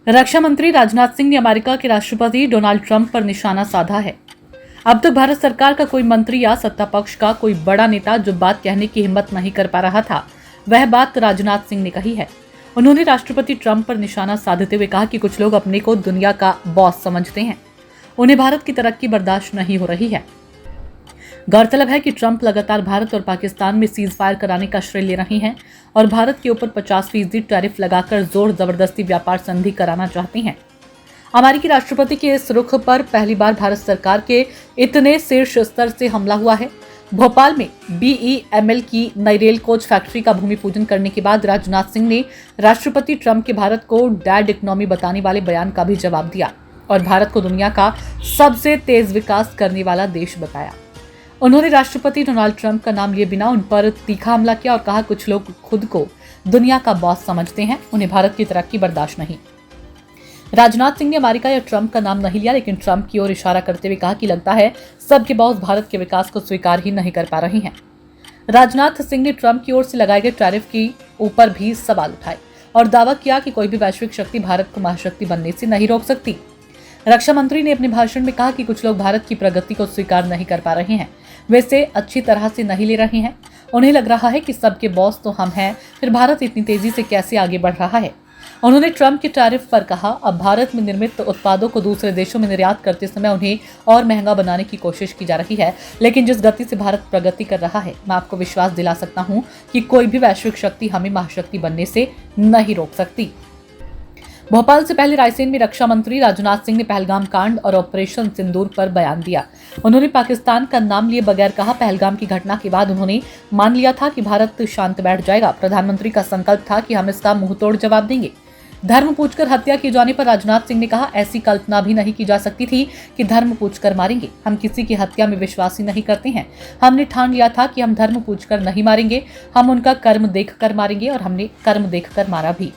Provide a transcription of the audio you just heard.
रक्षा मंत्री राजनाथ सिंह ने अमेरिका के राष्ट्रपति डोनाल्ड ट्रंप पर निशाना साधा है। अब तक भारत सरकार का कोई मंत्री या सत्ता पक्ष का कोई बड़ा नेता जो बात कहने की हिम्मत नहीं कर पा रहा था, वह बात राजनाथ सिंह ने कही है। उन्होंने राष्ट्रपति ट्रंप पर निशाना साधते हुए कहा कि कुछ लोग अपने को दुनिया का बॉस समझते हैं, उन्हें भारत की तरक्की बर्दाश्त नहीं हो रही है। गौरतलब है कि ट्रंप लगातार भारत और पाकिस्तान में सीज फायर कराने का श्रेय ले रहे हैं और भारत के ऊपर 50% टैरिफ लगाकर जोर जबरदस्ती व्यापार संधि कराना चाहते हैं। अमेरिकी राष्ट्रपति के इस रुख पर पहली बार भारत सरकार के इतने शीर्ष स्तर से हमला हुआ है। भोपाल में BEML की नई रेल कोच फैक्ट्री का भूमि पूजन करने के बाद राजनाथ सिंह ने राष्ट्रपति ट्रंप के भारत को डैड इकोनॉमी बताने वाले बयान का भी जवाब दिया और भारत को दुनिया का सबसे तेज विकास करने वाला देश बताया। उन्होंने राष्ट्रपति डोनाल्ड ट्रंप का नाम लिए बिना उन पर तीखा हमला किया और कहा, कुछ लोग खुद को दुनिया का बॉस समझते हैं, उन्हें भारत की तरक्की बर्दाश्त नहीं। राजनाथ सिंह ने अमेरिका या ट्रंप का नाम नहीं लिया, लेकिन ट्रंप की ओर इशारा करते हुए कहा कि लगता है सबके बॉस भारत के विकास को स्वीकार ही नहीं कर पा रहे हैं। राजनाथ सिंह ने ट्रंप की ओर से लगाए गए टैरिफ के ऊपर भी सवाल उठाए और दावा किया कि कोई भी वैश्विक शक्ति भारत को महाशक्ति बनने से नहीं रोक सकती। रक्षा मंत्री ने अपने भाषण में कहा कि कुछ लोग भारत की प्रगति को स्वीकार नहीं कर पा रहे हैं, वे इसे अच्छी तरह से नहीं ले रहे हैं। उन्हें लग रहा है कि सबके बॉस तो हम हैं, फिर भारत इतनी तेजी से कैसे आगे बढ़ रहा है। उन्होंने ट्रंप के टैरिफ पर कहा, अब भारत में निर्मित उत्पादों को दूसरे देशों में निर्यात करते समय उन्हें और महंगा बनाने की कोशिश की जा रही है, लेकिन जिस गति से भारत प्रगति कर रहा है, मैं आपको विश्वास दिला सकता हूं कि कोई भी वैश्विक शक्ति हमें महाशक्ति बनने से नहीं रोक सकती। भोपाल से पहले रायसेन में रक्षा मंत्री राजनाथ सिंह ने पहलगाम कांड और ऑपरेशन सिंदूर पर बयान दिया। उन्होंने पाकिस्तान का नाम लिए बगैर कहा, पहलगाम की घटना के बाद उन्होंने मान लिया था कि भारत शांत बैठ जाएगा। प्रधानमंत्री का संकल्प था कि हम इसका मुंहतोड़ जवाब देंगे। धर्म पूछकर हत्या किए जाने पर राजनाथ सिंह ने कहा, ऐसी कल्पना भी नहीं की जा सकती थी कि धर्म पूछकर मारेंगे। हम किसी की हत्या में विश्वास ही नहीं करते हैं। हमने ठान लिया था कि हम धर्म पूछकर नहीं मारेंगे, हम उनका कर्म देखकर मारेंगे और हमने कर्म देखकर मारा भी।